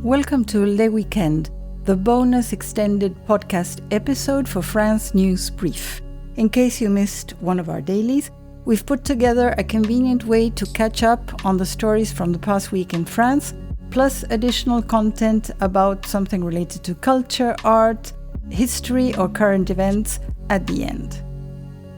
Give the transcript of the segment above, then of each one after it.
Welcome to Le Weekend, the bonus extended podcast episode for France News Brief. In case you missed one of our dailies, we've put together a convenient way to catch up on the stories from the past week in France, plus additional content about something related to culture, art, history, or current events at the end.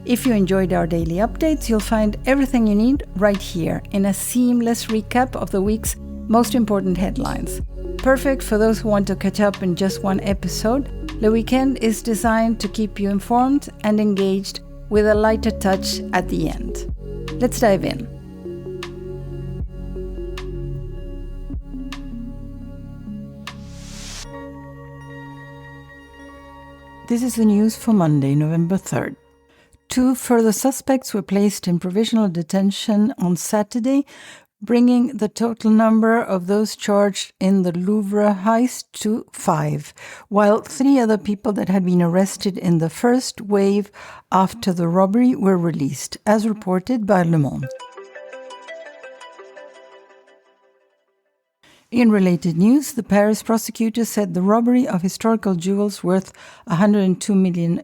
If you enjoyed our daily updates, you'll find everything you need right here in a seamless recap of the week's most important headlines. Perfect for those who want to catch up in just one episode, Le Weekend is designed to keep you informed and engaged with a lighter touch at the end. Let's dive in. This is the news for Monday, November 3rd. 2 further suspects were placed in provisional detention on Saturday, bringing the total number of those charged in the Louvre heist to 5, while 3 other people that had been arrested in the first wave after the robbery were released, as reported by Le Monde. In related news, the Paris prosecutor said the robbery of historical jewels worth $102 million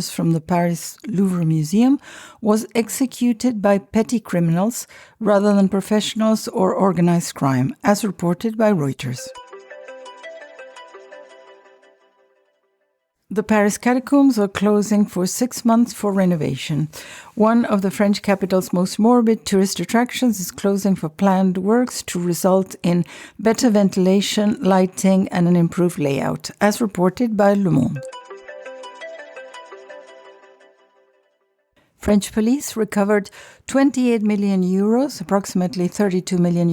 from the Paris Louvre Museum was executed by petty criminals rather than professionals or organized crime, as reported by Reuters. The Paris catacombs are closing for 6 months for renovation. One of the French capital's most morbid tourist attractions is closing for planned works to result in better ventilation, lighting, and an improved layout, as reported by Le Monde. French police recovered 28 million euros, approximately $32 million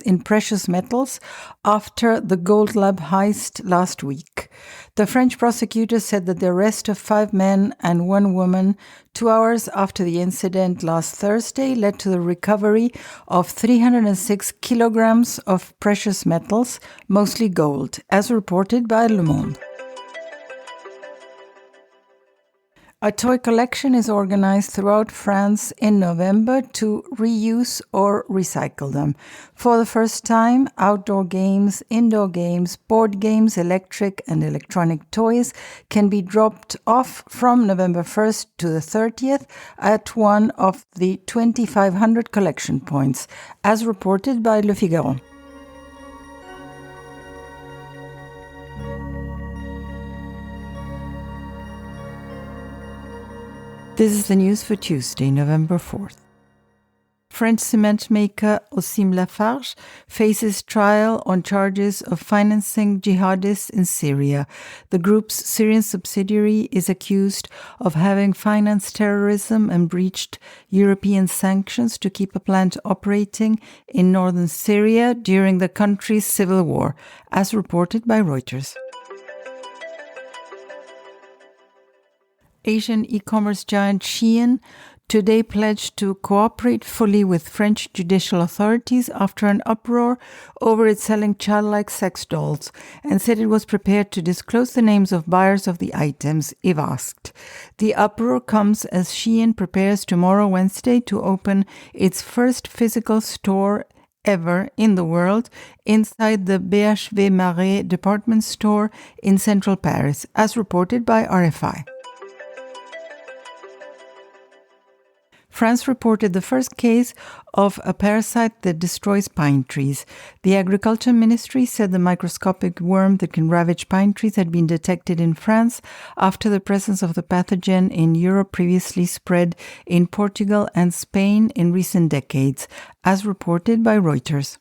in precious metals after the Gold Lab heist last week. The French prosecutor said that the arrest of 5 men and 1 woman 2 hours after the incident last Thursday led to the recovery of 306 kilograms of precious metals, mostly gold, as reported by Le Monde. A toy collection is organized throughout France in November to reuse or recycle them. For the first time, outdoor games, indoor games, board games, electric and electronic toys can be dropped off from November 1st to the 30th at one of the 2,500 collection points, as reported by Le Figaro. This is the news for Tuesday, November 4th. French cement maker Holcim Lafarge faces trial on charges of financing jihadists in Syria. The group's Syrian subsidiary is accused of having financed terrorism and breached European sanctions to keep a plant operating in northern Syria during the country's civil war, as reported by Reuters. Asian e-commerce giant Shein today pledged to cooperate fully with French judicial authorities after an uproar over its selling childlike sex dolls, and said it was prepared to disclose the names of buyers of the items if asked. The uproar comes as Shein prepares tomorrow, Wednesday, to open its first physical store ever in the world inside the BHV Marais department store in central Paris, as reported by RFI. France reported the first case of a parasite that destroys pine trees. The Agriculture Ministry said the microscopic worm that can ravage pine trees had been detected in France after the presence of the pathogen in Europe previously spread in Portugal and Spain in recent decades, as reported by Reuters.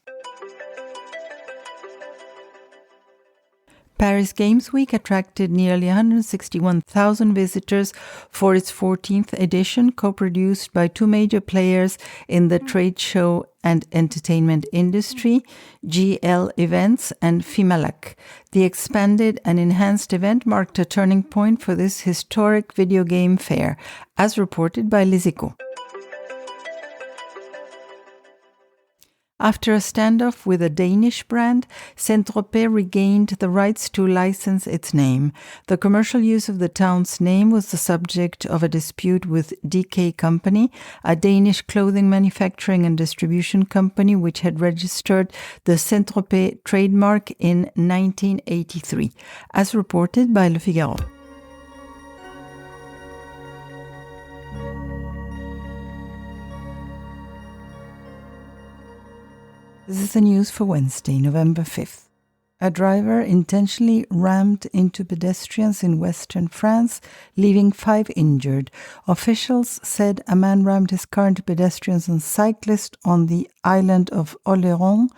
Paris Games Week attracted nearly 161,000 visitors for its 14th edition, co-produced by 2 major players in the trade show and entertainment industry, GL Events and Fimalac. The expanded and enhanced event marked a turning point for this historic video game fair, as reported by Les Echos. After a standoff with a Danish brand, Saint-Tropez regained the rights to license its name. The commercial use of the town's name was the subject of a dispute with DK Company, a Danish clothing manufacturing and distribution company which had registered the Saint-Tropez trademark in 1983, as reported by Le Figaro. This is the news for Wednesday, November 5th. A driver intentionally rammed into pedestrians in western France, leaving 5 injured. Officials said a man rammed his car into pedestrians and cyclists on the island of Oléron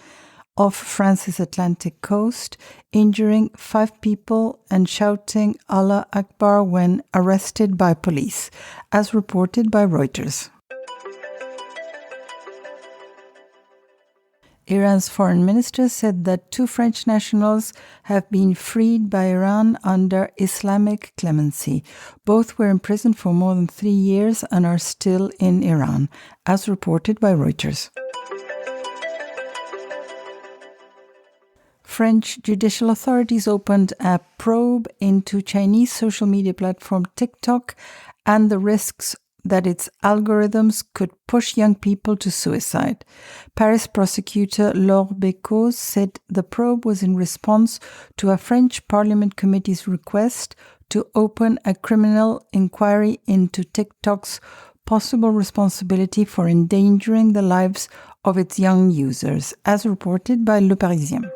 off France's Atlantic coast, injuring 5 people and shouting Allah Akbar when arrested by police, as reported by Reuters. Iran's foreign minister said that 2 French nationals have been freed by Iran under Islamic clemency. Both were imprisoned for more than 3 years and are still in Iran, as reported by Reuters. French judicial authorities opened a probe into Chinese social media platform TikTok and the risks that its algorithms could push young people to suicide. Paris prosecutor Laure Bécaud said the probe was in response to a French Parliament committee's request to open a criminal inquiry into TikTok's possible responsibility for endangering the lives of its young users, as reported by Le Parisien.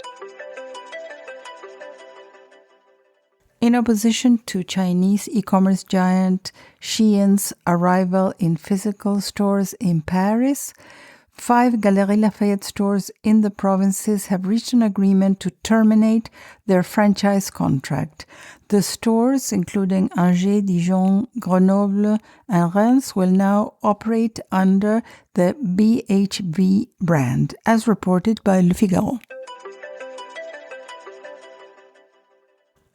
In opposition to Chinese e-commerce giant Shein's arrival in physical stores in Paris, 5 Galeries Lafayette stores in the provinces have reached an agreement to terminate their franchise contract. The stores, including Angers, Dijon, Grenoble, and Reims, will now operate under the BHV brand, as reported by Le Figaro.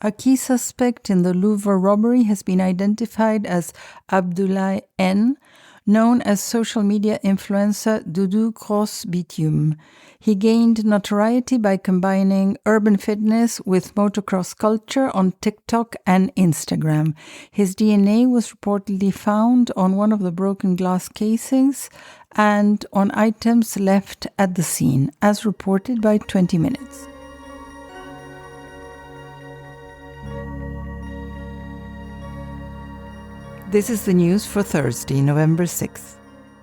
A key suspect in the Louvre robbery has been identified as Abdoulaye N., known as social media influencer Doudou Grosse Bitume. He gained notoriety by combining urban fitness with motocross culture on TikTok and Instagram. His DNA was reportedly found on one of the broken glass casings and on items left at the scene, as reported by 20 Minutes. This is the news for Thursday, November 6th.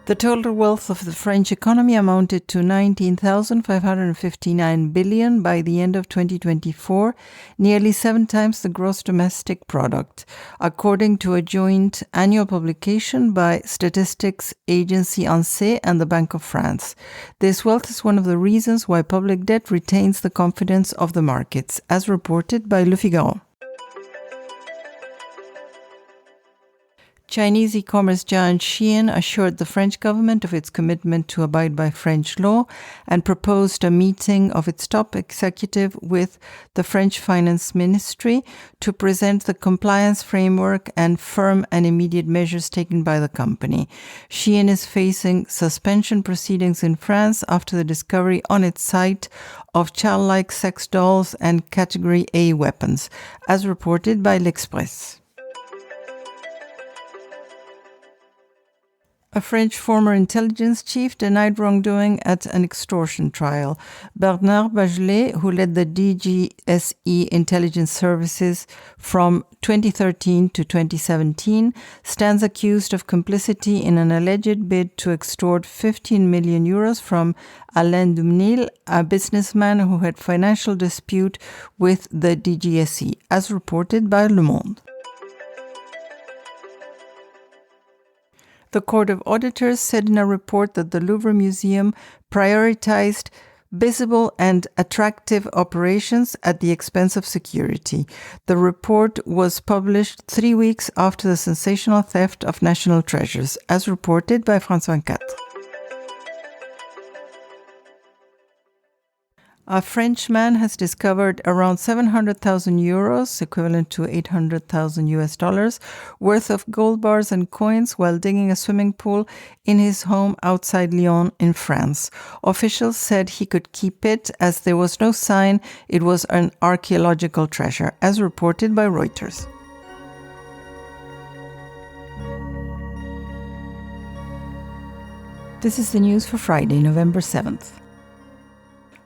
The total wealth of the French economy amounted to 19,559 billion by the end of 2024, nearly 7 times the gross domestic product, according to a joint annual publication by statistics agency ANSEE and the Bank of France. This wealth is one of the reasons why public debt retains the confidence of the markets, as reported by Le Figaro. Chinese e-commerce giant Shein assured the French government of its commitment to abide by French law and proposed a meeting of its top executive with the French Finance Ministry to present the compliance framework and firm and immediate measures taken by the company. Shein is facing suspension proceedings in France after the discovery on its site of childlike sex dolls and Category A weapons, as reported by L'Express. A French former intelligence chief denied wrongdoing at an extortion trial. Bernard Bachelet, who led the DGSE intelligence services from 2013 to 2017, stands accused of complicity in an alleged bid to extort 15 million euros from Alain Dumnil, a businessman who had financial dispute with the DGSE, as reported by Le Monde. The Court of Auditors said in a report that the Louvre Museum prioritized visible and attractive operations at the expense of security. The report was published 3 weeks after the sensational theft of national treasures, as reported by France 24. A French man has discovered around 700,000 euros, equivalent to 800,000 US dollars, worth of gold bars and coins while digging a swimming pool in his home outside Lyon in France. Officials said he could keep it as there was no sign it was an archaeological treasure, as reported by Reuters. This is the news for Friday, November 7th.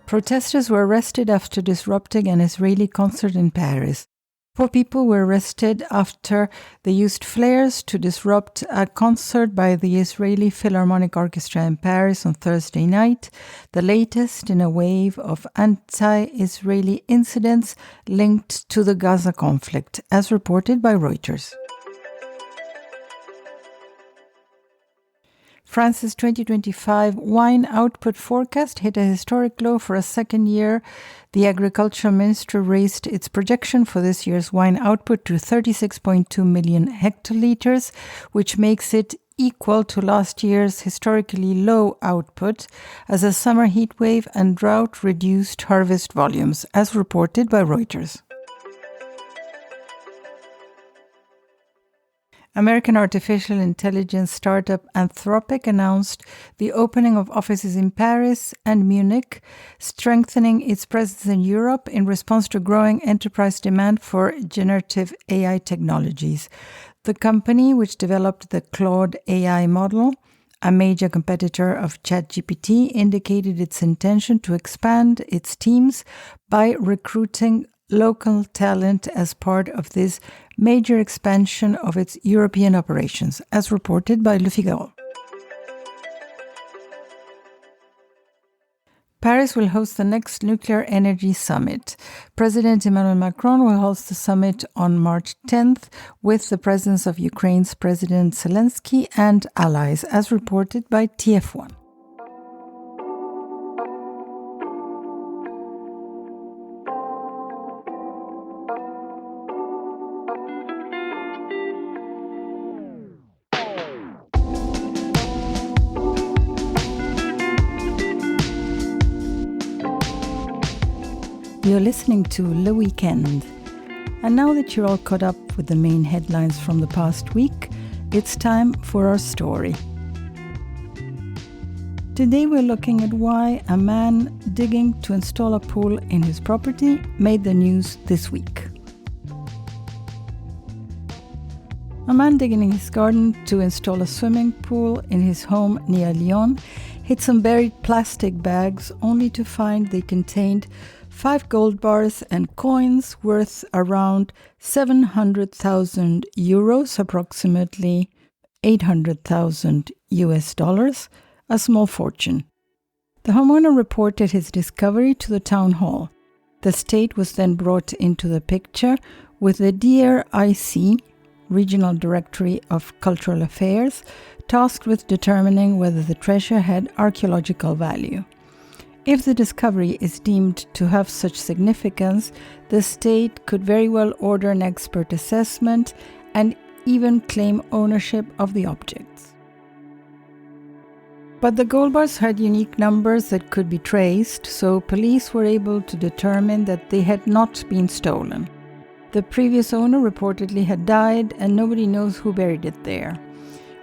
Protesters were arrested after disrupting an Israeli concert in Paris. 4 people were arrested after they used flares to disrupt a concert by the Israeli Philharmonic Orchestra in Paris on Thursday night, the latest in a wave of anti-Israeli incidents linked to the Gaza conflict, as reported by Reuters. France's 2025 wine output forecast hit a historic low for a second year. The agricultural minister raised its projection for this year's wine output to 36.2 million hectoliters, which makes it equal to last year's historically low output as a summer heat wave and drought reduced harvest volumes, as reported by Reuters. American artificial intelligence startup Anthropic announced the opening of offices in Paris and Munich, strengthening its presence in Europe in response to growing enterprise demand for generative AI technologies. The company, which developed the Claude AI model, a major competitor of ChatGPT, indicated its intention to expand its teams by recruiting local talent as part of this major expansion of its European operations, as reported by Le Figaro. Paris will host the next nuclear energy summit. President Emmanuel Macron will host the summit on March 10th with the presence of Ukraine's President Zelensky and allies, as reported by TF1. You're listening to Le Weekend. And now that you're all caught up with the main headlines from the past week, it's time for our story. Today we're looking at why a man digging to install a pool in his property made the news this week. A man digging in his garden to install a swimming pool in his home near Lyon hid some buried plastic bags only to find they contained 5 gold bars and coins worth around 700,000 euros, approximately 800,000 US dollars, a small fortune. The homeowner reported his discovery to the town hall. The state was then brought into the picture with the DRIC, Regional Directory of Cultural Affairs, tasked with determining whether the treasure had archaeological value. If the discovery is deemed to have such significance, the state could very well order an expert assessment and even claim ownership of the objects. But the gold bars had unique numbers that could be traced, so police were able to determine that they had not been stolen. The previous owner reportedly had died, and nobody knows who buried it there.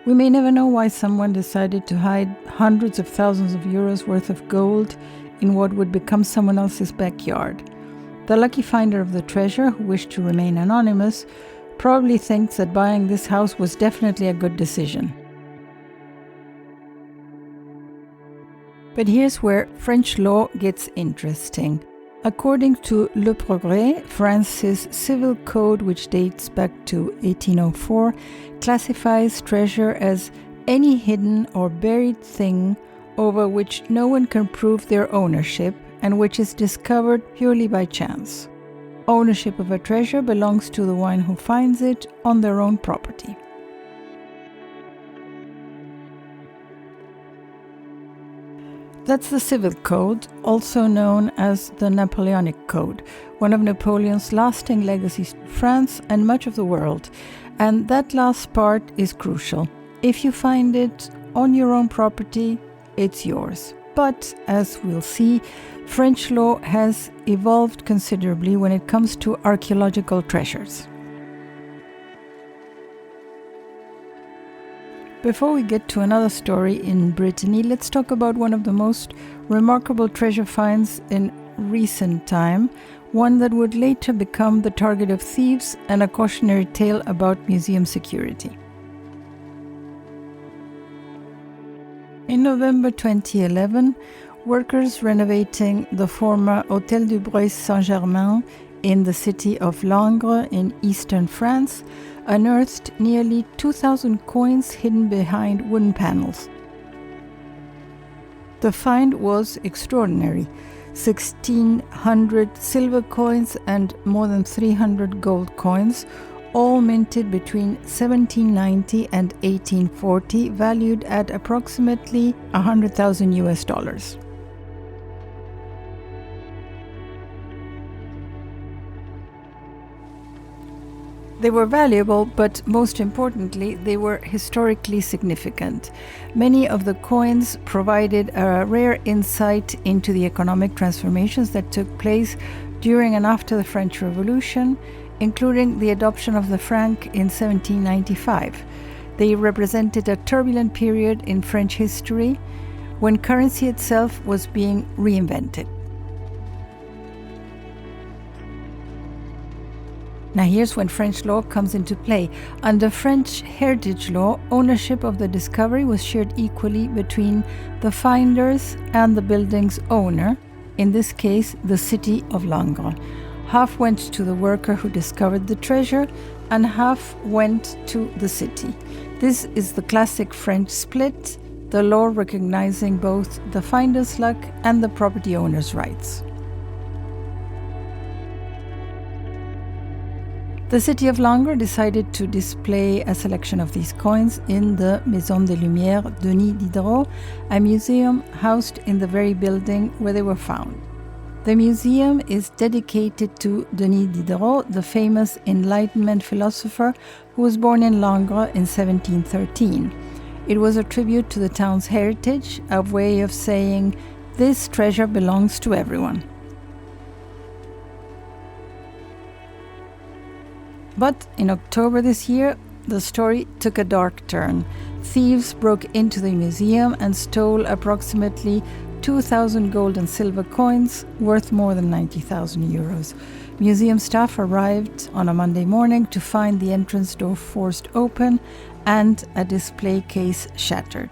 We may never know why someone decided to hide hundreds of thousands of euros worth of gold in what would become someone else's backyard. The lucky finder of the treasure, who wished to remain anonymous, probably thinks that buying this house was definitely a good decision. But here's where French law gets interesting. According to Le Progrès, France's civil code, which dates back to 1804, classifies treasure as any hidden or buried thing over which no one can prove their ownership and which is discovered purely by chance. Ownership of a treasure belongs to the one who finds it on their own property. That's the Civil Code, also known as the Napoleonic Code, one of Napoleon's lasting legacies to France and much of the world. And that last part is crucial. If you find it on your own property, it's yours. But, as we'll see, French law has evolved considerably when it comes to archaeological treasures. Before we get to another story in Brittany, let's talk about one of the most remarkable treasure finds in recent time, one that would later become the target of thieves and a cautionary tale about museum security. In November 2011, workers renovating the former Hôtel du Breuil Saint-Germain in the city of Langres in eastern France unearthed nearly 2,000 coins hidden behind wooden panels. The find was extraordinary: 1,600 silver coins and more than 300 gold coins, all minted between 1790 and 1840, valued at approximately $100,000. They were valuable, but most importantly, they were historically significant. Many of the coins provided a rare insight into the economic transformations that took place during and after the French Revolution, including the adoption of the franc in 1795. They represented a turbulent period in French history when currency itself was being reinvented. Now here's when French law comes into play. Under French heritage law, ownership of the discovery was shared equally between the finders and the building's owner, in this case, the city of Langres. Half went to the worker who discovered the treasure, and half went to the city. This is the classic French split, the law recognizing both the finder's luck and the property owner's rights. The city of Langres decided to display a selection of these coins in the Maison des Lumières Denis Diderot, a museum housed in the very building where they were found. The museum is dedicated to Denis Diderot, the famous Enlightenment philosopher who was born in Langres in 1713. It was a tribute to the town's heritage, a way of saying, this treasure belongs to everyone. But in October this year, the story took a dark turn. Thieves broke into the museum and stole approximately 2,000 gold and silver coins worth more than 90,000 euros. Museum staff arrived on a Monday morning to find the entrance door forced open and a display case shattered.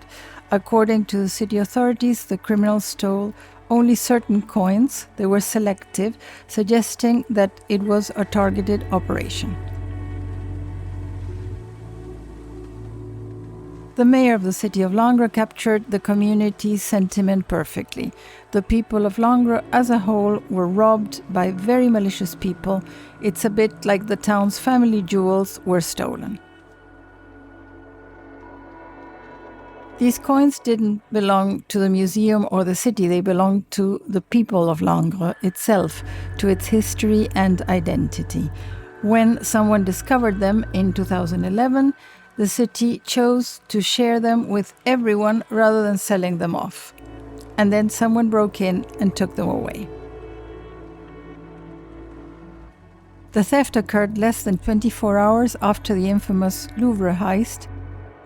According to the city authorities, the criminals stole only certain coins. They were selective, suggesting that it was a targeted operation. The mayor of the city of Langres captured the community's sentiment perfectly. The people of Langres as a whole were robbed by very malicious people. It's a bit like the town's family jewels were stolen. These coins didn't belong to the museum or the city, they belonged to the people of Langres itself, to its history and identity. When someone discovered them in 2011, the city chose to share them with everyone rather than selling them off. And then someone broke in and took them away. The theft occurred less than 24 hours after the infamous Louvre heist,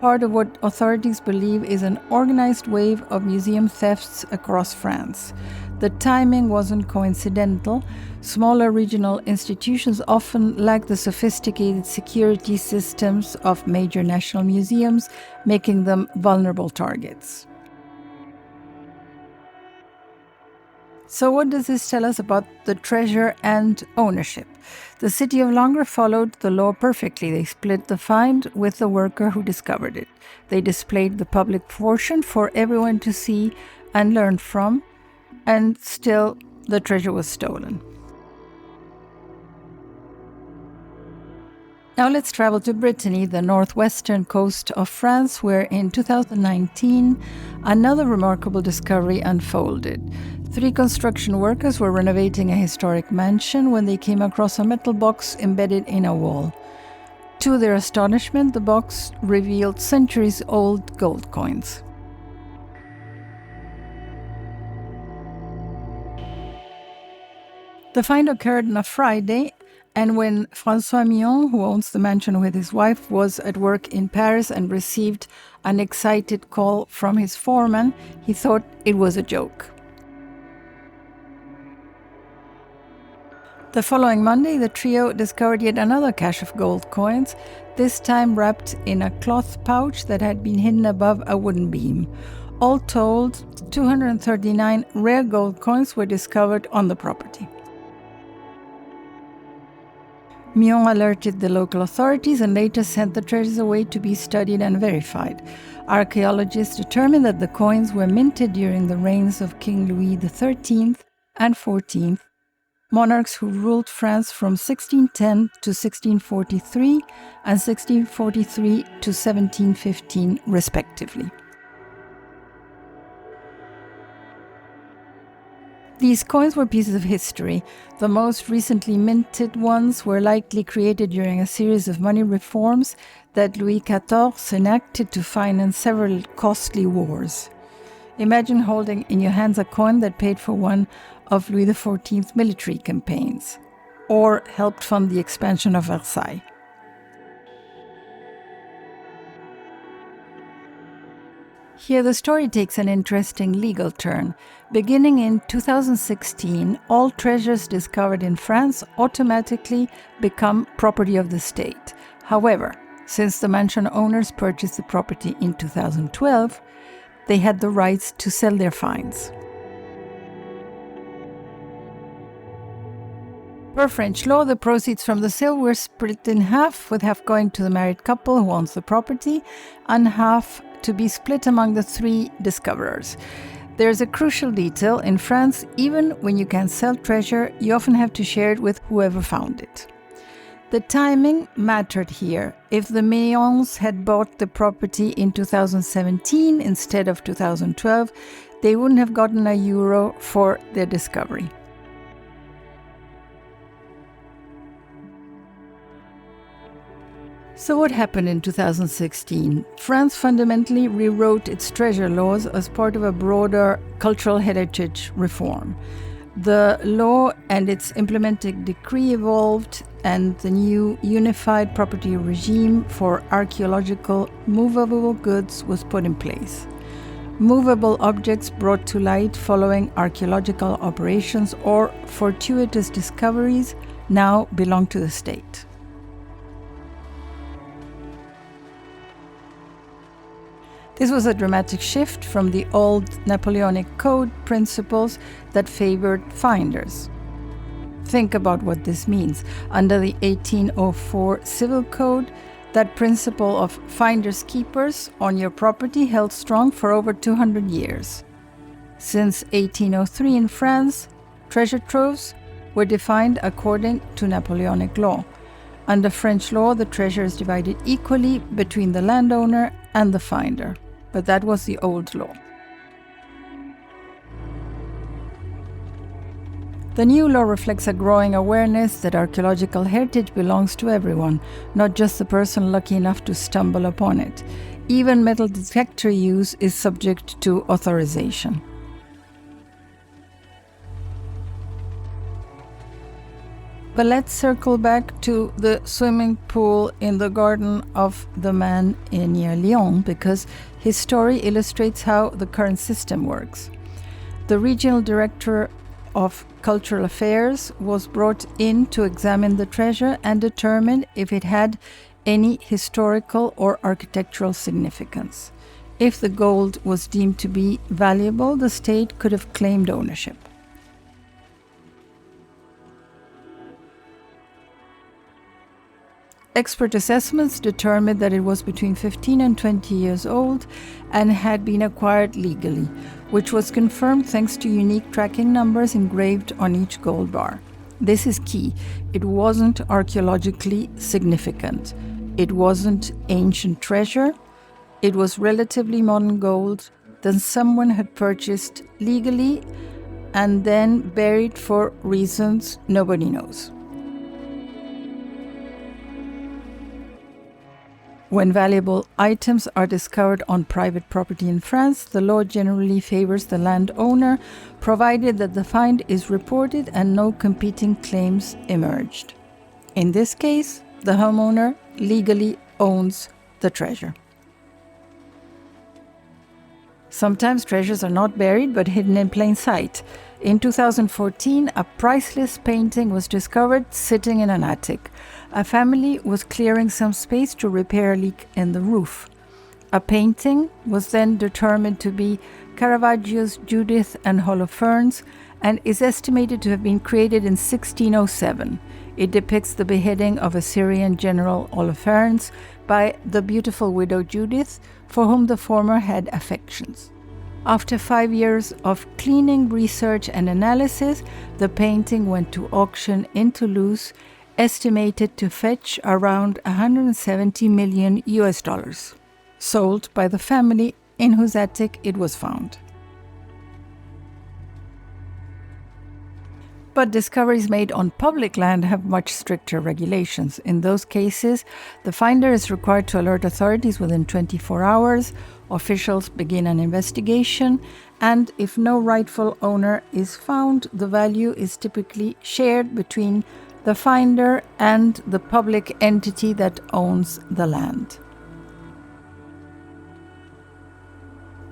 part of what authorities believe is an organized wave of museum thefts across France. The timing wasn't coincidental. Smaller regional institutions often lack the sophisticated security systems of major national museums, making them vulnerable targets. So what does this tell us about the treasure and ownership? The city of Langres followed the law perfectly. They split the find with the worker who discovered it. They displayed the public portion for everyone to see and learn from, and still the treasure was stolen. Now let's travel to Brittany, the northwestern coast of France, where in 2019 another remarkable discovery unfolded. 3 construction workers were renovating a historic mansion when they came across a metal box embedded in a wall. To their astonishment, the box revealed centuries-old gold coins. The find occurred on a Friday, and when François Millon, who owns the mansion with his wife, was at work in Paris and received an excited call from his foreman, he thought it was a joke. The following Monday, the trio discovered yet another cache of gold coins, this time wrapped in a cloth pouch that had been hidden above a wooden beam. All told, 239 rare gold coins were discovered on the property. Millon alerted the local authorities and later sent the treasures away to be studied and verified. Archaeologists determined that the coins were minted during the reigns of King Louis XIII and XIV, monarchs who ruled France from 1610 to 1643 and 1643 to 1715, respectively. These coins were pieces of history. The most recently minted ones were likely created during a series of money reforms that Louis XIV enacted to finance several costly wars. Imagine holding in your hands a coin that paid for one of Louis XIV's military campaigns, or helped fund the expansion of Versailles. Here the story takes an interesting legal turn. Beginning in 2016, all treasures discovered in France automatically become property of the state. However, since the mansion owners purchased the property in 2012, they had the rights to sell their finds. Per French law, the proceeds from the sale were split in half, with half going to the married couple who owns the property and half to be split among the three discoverers. There's a crucial detail. In France, even when you can sell treasure, you often have to share it with whoever found it. The timing mattered here. If the Millons had bought the property in 2017 instead of 2012, they wouldn't have gotten €1 for their discovery. So what happened in 2016? France fundamentally rewrote its treasure laws as part of a broader cultural heritage reform. The law and its implementing decree evolved, and the new unified property regime for archaeological movable goods was put in place. Movable objects brought to light following archaeological operations or fortuitous discoveries now belong to the state. This was a dramatic shift from the old Napoleonic Code principles that favored finders. Think about what this means. Under the 1804 Civil Code, that principle of finders keepers on your property held strong for over 200 years. Since 1803 in France, treasure troves were defined according to Napoleonic law. Under French law, the treasure is divided equally between the landowner and the finder. But that was the old law. The new law reflects a growing awareness that archaeological heritage belongs to everyone, not just the person lucky enough to stumble upon it. Even metal detector use is subject to authorization. But let's circle back to the swimming pool in the garden of the man near Lyon, because his story illustrates how the current system works. The regional director of cultural affairs was brought in to examine the treasure and determine if it had any historical or architectural significance. If the gold was deemed to be valuable, the state could have claimed ownership. Expert assessments determined that it was between 15 and 20 years old and had been acquired legally, which was confirmed thanks to unique tracking numbers engraved on each gold bar. This is key. It wasn't archaeologically significant. It wasn't ancient treasure. It was relatively modern gold that someone had purchased legally and then buried for reasons nobody knows. When valuable items are discovered on private property in France, the law generally favors the landowner, provided that the find is reported and no competing claims emerged. In this case, the homeowner legally owns the treasure. Sometimes treasures are not buried but hidden in plain sight. In 2014, a priceless painting was discovered sitting in an attic. A family was clearing some space to repair a leak in the roof. A painting was then determined to be Caravaggio's Judith and Holofernes and is estimated to have been created in 1607. It depicts the beheading of Assyrian general Holofernes by the beautiful widow Judith, for whom the former had affections. After 5 years of cleaning, research, and analysis, the painting went to auction in Toulouse, estimated to fetch around $170 million, sold by the family in whose attic it was found. But discoveries made on public land have much stricter regulations. In those cases, the finder is required to alert authorities within 24 hours, officials begin an investigation, and if no rightful owner is found, the value is typically shared between the finder and the public entity that owns the land.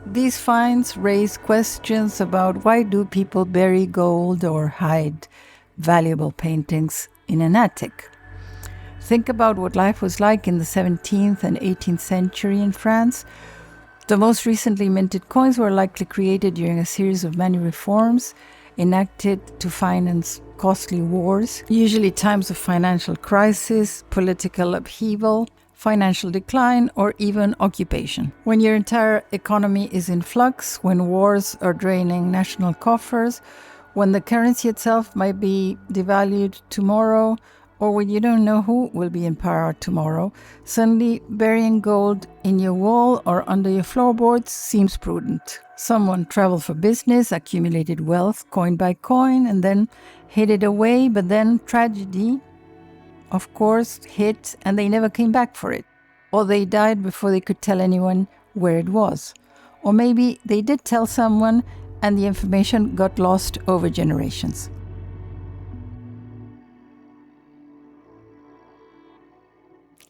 These finds raise questions about why do people bury gold or hide valuable paintings in an attic. Think about what life was like in the 17th and 18th century in France. The most recently minted coins were likely created during a series of many reforms enacted to finance costly wars, usually times of financial crisis, political upheaval, financial decline, or even occupation. When your entire economy is in flux, when wars are draining national coffers, when the currency itself might be devalued tomorrow, or when you don't know who will be in power tomorrow, suddenly burying gold in your wall or under your floorboards seems prudent. Someone traveled for business, accumulated wealth coin by coin, and then hid it away, but then tragedy, of course, hit and they never came back for it. Or they died before they could tell anyone where it was. Or maybe they did tell someone and the information got lost over generations.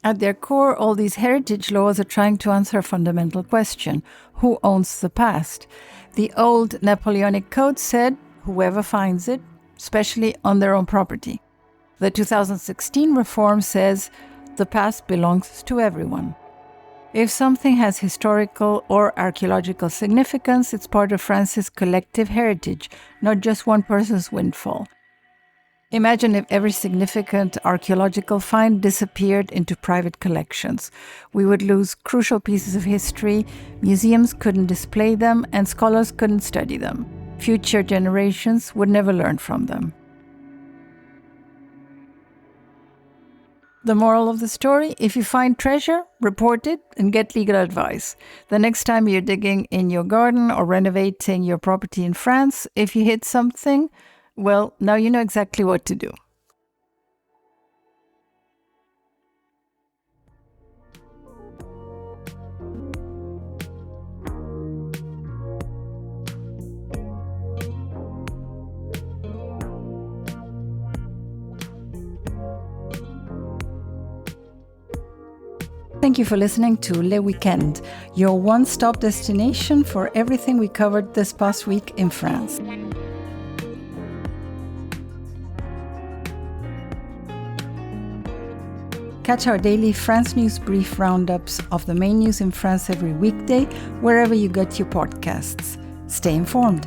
At their core, all these heritage laws are trying to answer a fundamental question: who owns the past? The old Napoleonic Code said, whoever finds it, especially on their own property. The 2016 reform says the past belongs to everyone. If something has historical or archaeological significance, it's part of France's collective heritage, not just one person's windfall. Imagine if every significant archaeological find disappeared into private collections. We would lose crucial pieces of history, museums couldn't display them, and scholars couldn't study them. Future generations would never learn from them. The moral of the story: if you find treasure, report it and get legal advice. The next time you're digging in your garden or renovating your property in France, if you hit something, well, now you know exactly what to do. Thank you for listening to Le Weekend, your one-stop destination for everything we covered this past week in France. Catch our daily France News Brief roundups of the main news in France every weekday, wherever you get your podcasts. Stay informed.